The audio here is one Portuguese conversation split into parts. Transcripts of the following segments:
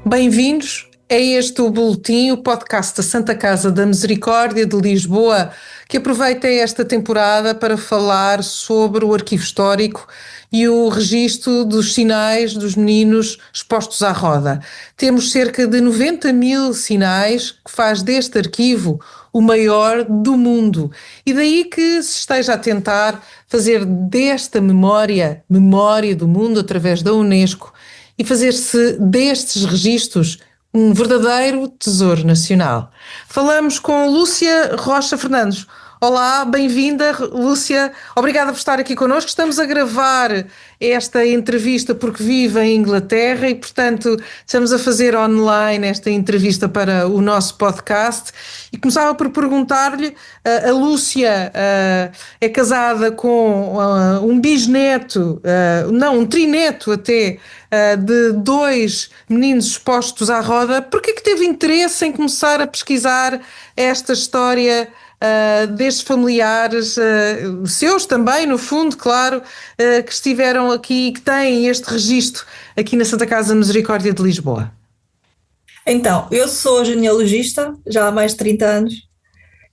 Bem-vindos a este o Boletim, o podcast da Santa Casa da Misericórdia de Lisboa, que aproveita esta temporada para falar sobre o arquivo histórico e o registro dos sinais dos meninos expostos à roda. Temos cerca de 90.000 sinais, que faz deste arquivo o maior do mundo. E daí que se esteja a tentar fazer desta memória do mundo através da Unesco e fazer-se destes registros um verdadeiro tesouro nacional. Falamos com Lúcia Rocha Fernandes. Olá, bem-vinda, Lúcia. Obrigada por estar aqui connosco. Estamos a gravar esta entrevista porque vive em Inglaterra e, portanto, estamos a fazer online esta entrevista para o nosso podcast. E começava por perguntar-lhe, a Lúcia é casada com um bisneto, um trineto até, de 2 meninos expostos à roda. Porquê que teve interesse em começar a pesquisar esta história destes familiares, seus também, no fundo, claro, que estiveram aqui e que têm este registro aqui na Santa Casa Misericórdia de Lisboa? Então, eu sou genealogista já há mais de 30 anos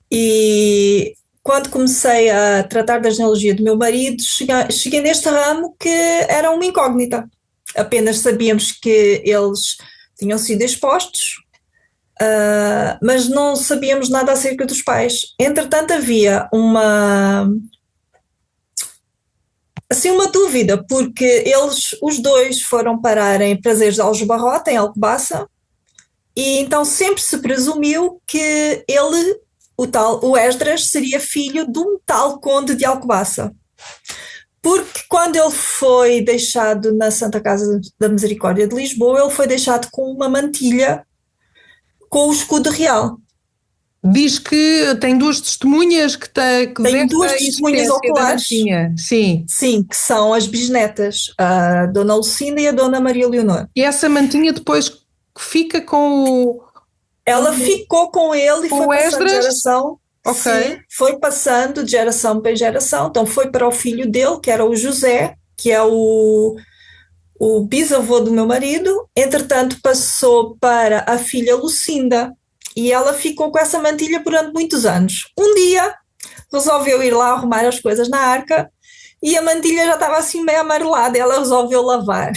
e quando comecei a tratar da genealogia do meu marido, cheguei neste ramo que era uma incógnita. Apenas sabíamos que eles tinham sido expostos, mas não sabíamos nada acerca dos pais. Entretanto, havia uma dúvida, porque os dois foram parar em Prazeres de Aljubarrota, em Alcobaça, e então sempre se presumiu que ele, o Esdras, seria filho de um tal conde de Alcobaça. Porque quando ele foi deixado na Santa Casa da Misericórdia de Lisboa, ele foi deixado com uma mantilha com o escudo real. Diz que tem 2 testemunhas que tem 2 testemunhas oculares. Sim. Sim, que são as bisnetas, a Dona Lucinda e a Dona Maria Leonor. E essa mantinha depois fica com o... Ela ficou com ele e foi passando de geração. Ok. Sim, foi passando de geração para geração. Então foi para o filho dele, que era o José, que é o bisavô do meu marido. Entretanto passou para a filha Lucinda e ela ficou com essa mantilha durante muitos anos. Um dia resolveu ir lá arrumar as coisas na arca e a mantilha já estava assim meio amarelada, ela resolveu lavar.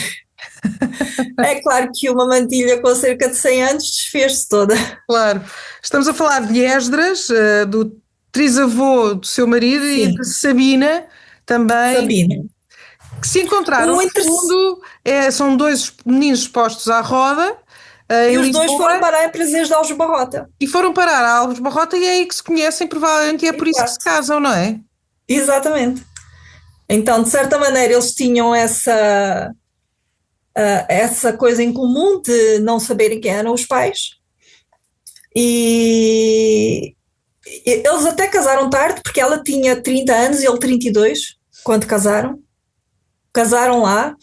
É claro que uma mantilha com cerca de 100 anos desfez-se toda. Claro. Estamos a falar de Esdras, do trisavô do seu marido. Sim. E de Sabina também. Sabina. Que se encontraram, no fundo, são 2 meninos expostos à roda. E os Lisboa, 2 foram parar em Prazeres de Aljubarrota. E foram parar a Aljubarrota e é aí que se conhecem, provavelmente, e é por isso que se casam, não é? Exatamente. Então, de certa maneira, eles tinham essa coisa em comum de não saberem quem eram os pais. E eles até casaram tarde, porque ela tinha 30 anos e ele 32, quando casaram. Casaram lá,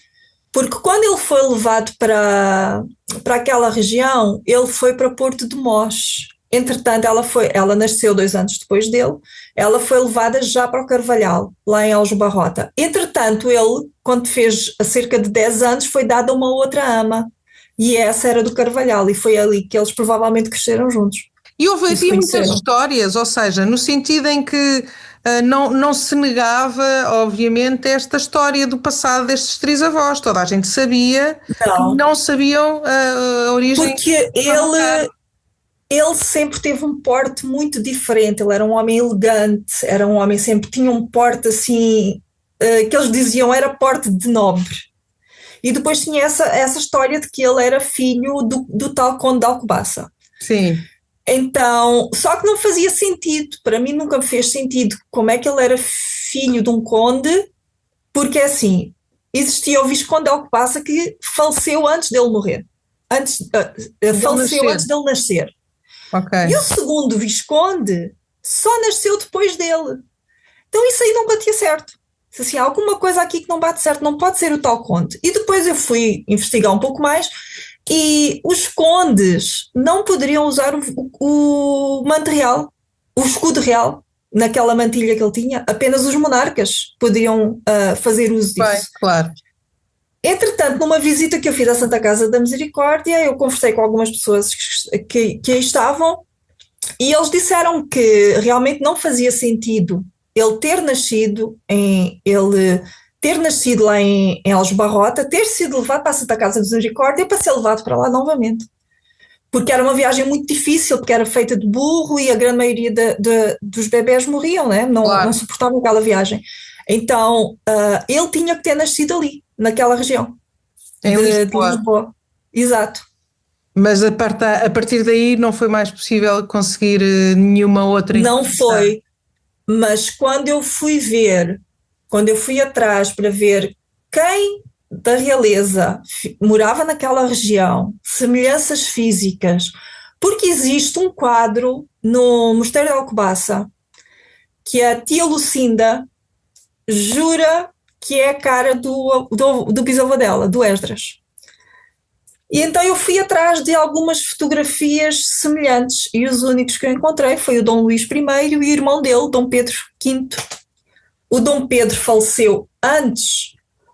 porque quando ele foi levado para aquela região, ele foi para Porto de Mós. Entretanto, ela nasceu 2 anos depois dele, ela foi levada já para o Carvalhal, lá em Aljubarrota. Entretanto, ele, quando fez cerca de 10 anos, foi dado a uma outra ama, e essa era do Carvalhal, e foi ali que eles provavelmente cresceram juntos. E houve aqui muitas histórias, ou seja, no sentido em que não se negava, obviamente, esta história do passado destes trisavós. Toda a gente sabia, não sabiam a origem. Porque ele sempre teve um porte muito diferente, ele era um homem elegante, era um homem sempre tinha um porte assim, que eles diziam era porte de nobre. E depois tinha essa história de que ele era filho do tal conde de Alcobaça. Sim. Então, só que não fazia sentido, para mim nunca me fez sentido como é que ele era filho de um conde, porque assim, existia o Visconde de Alcobaça que faleceu antes dele morrer, faleceu antes dele nascer. Okay. E o segundo Visconde só nasceu depois dele. Então isso aí não batia certo. Assim, há alguma coisa aqui que não bate certo, não pode ser o tal conde. E depois eu fui investigar um pouco mais e os condes não poderiam usar o manto real, o escudo real, naquela mantilha que ele tinha, apenas os monarcas podiam fazer uso Bem, disso. claro. Entretanto, numa visita que eu fiz à Santa Casa da Misericórdia, eu conversei com algumas pessoas que aí estavam e eles disseram que realmente não fazia sentido ele ter nascido lá em Aljubarrota, ter sido levado para a Santa Casa da Misericórdia para ser levado para lá novamente. Porque era uma viagem muito difícil, porque era feita de burro e a grande maioria dos bebés morriam, né? Não Claro. suportavam aquela viagem. Então, ele tinha que ter nascido ali, naquela região Em de Lisboa. Lisboa. Exato. Mas a partir daí não foi mais possível conseguir nenhuma outra Não informação. foi, mas quando eu fui atrás para ver quem da realeza morava naquela região, semelhanças físicas, porque existe um quadro no Mosteiro de Alcobaça que a tia Lucinda jura que é a cara do bisavô dela, do Esdras. E então eu fui atrás de algumas fotografias semelhantes e os únicos que eu encontrei foi o Dom Luís I e o irmão dele, Dom Pedro V. O Dom Pedro faleceu antes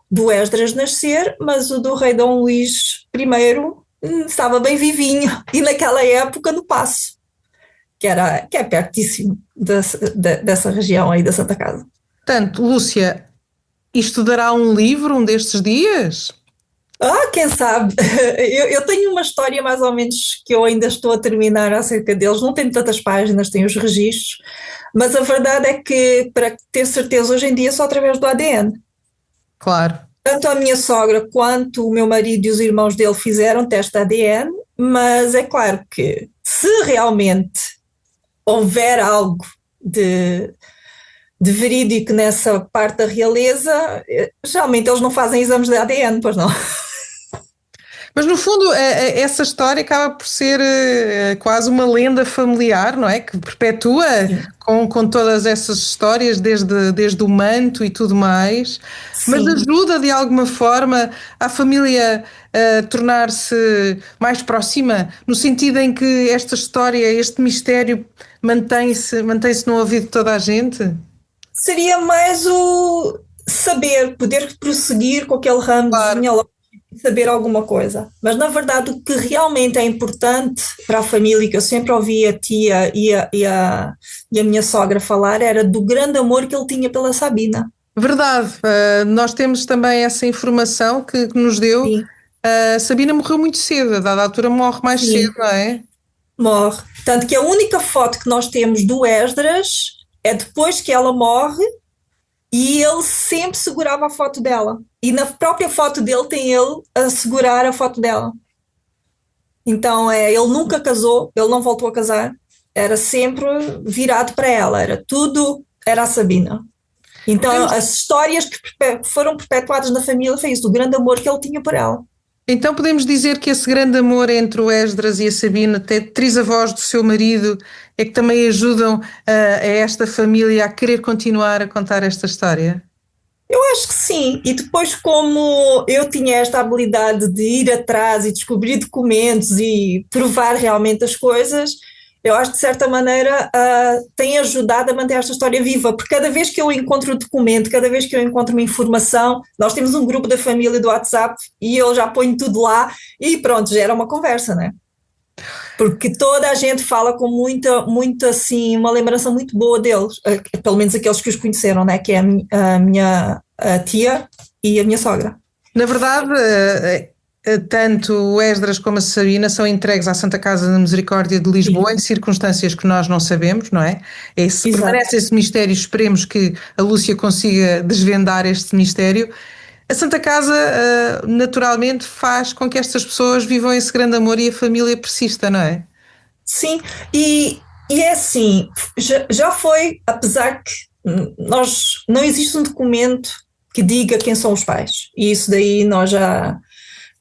do Esdras nascer, mas o do rei Dom Luís I estava bem vivinho e naquela época no Paço, que é pertíssimo dessa região aí da Santa Casa. Portanto, Lúcia, isto dará um livro um destes dias? Quem sabe? Eu tenho uma história mais ou menos que eu ainda estou a terminar acerca deles. Não tenho tantas páginas, tenho os registros, mas a verdade é que, para ter certeza, hoje em dia, só através do ADN. Claro. Tanto a minha sogra quanto o meu marido e os irmãos dele fizeram teste de ADN, mas é claro que se realmente houver algo de verídico nessa parte da realeza, geralmente eles não fazem exames de ADN, pois não. Mas no fundo, essa história acaba por ser quase uma lenda familiar, não é? Que perpetua Sim, com todas essas histórias, desde o manto e tudo mais, mas sim. ajuda de alguma forma a família a tornar-se mais próxima, no sentido em que esta história, este mistério mantém-se no ouvido de toda a gente. Seria mais o poder prosseguir com aquele ramo de Claro. genealógico e saber alguma coisa. Mas, na verdade, o que realmente é importante para a família, que eu sempre ouvi a tia e a minha sogra falar, era do grande amor que ele tinha pela Sabina. Verdade, nós temos também essa informação que nos deu. Sim, Sabina morreu muito cedo, a dada altura morre mais cedo, sim, não é? morre. Tanto que a única foto que nós temos do Esdras é depois que ela morre e ele sempre segurava a foto dela. E na própria foto dele tem ele a segurar a foto dela. Então, ele nunca casou, ele não voltou a casar, era sempre virado para ela, era a Sabina. Então, Podemos, as histórias que foram perpetuadas na família foi isso, do grande amor que ele tinha por ela. então podemos dizer que esse grande amor entre o Esdras e a Sabina, até trisavós do seu marido, é que também ajudam a esta família a querer continuar a contar esta história. Eu acho que sim, e depois, como eu tinha esta habilidade de ir atrás e descobrir documentos e provar realmente as coisas, eu acho que de certa maneira tem ajudado a manter esta história viva, porque cada vez que eu encontro um documento, cada vez que eu encontro uma informação, nós temos um grupo da família do WhatsApp e eu já ponho tudo lá e pronto, gera uma conversa, né? Porque toda a gente fala com muita assim, uma lembrança muito boa deles, pelo menos aqueles que os conheceram, né? Que é a minha tia e a minha sogra. Na verdade, tanto o Esdras como a Sabina são entregues à Santa Casa da Misericórdia de Sim, Lisboa em circunstâncias que nós não sabemos, não é? exato. Permanece esse mistério, esperemos que a Lúcia consiga desvendar este mistério. A Santa Casa, naturalmente, faz com que estas pessoas vivam esse grande amor e a família persista, não é? Sim, e é assim, já foi, apesar que nós não existe um documento que diga quem são os pais, e isso daí nós já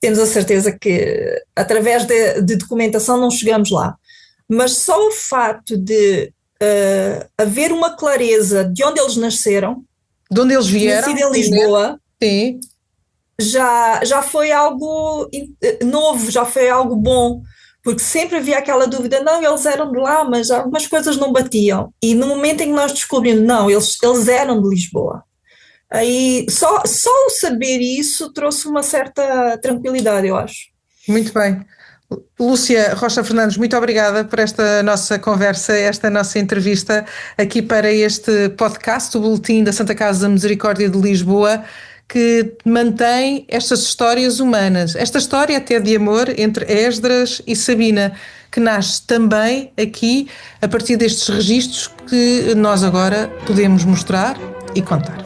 temos a certeza que através de documentação não chegamos lá. Mas só o facto de haver uma clareza de onde eles nasceram, De onde eles que tinha vieram, sido em primeiro, Lisboa, sim. já foi algo novo, já foi algo bom, porque sempre havia aquela dúvida, não, eles eram de lá, mas algumas coisas não batiam. E no momento em que nós descobrimos, não, eles eram de Lisboa. Aí só o saber isso trouxe uma certa tranquilidade, eu acho. Muito bem. Lúcia Rocha Fernandes, muito obrigada por esta nossa conversa, esta nossa entrevista aqui para este podcast, o Boletim da Santa Casa da Misericórdia de Lisboa, que mantém estas histórias humanas. Esta história até de amor entre Esdras e Sabina, que nasce também aqui a partir destes registros que nós agora podemos mostrar e contar.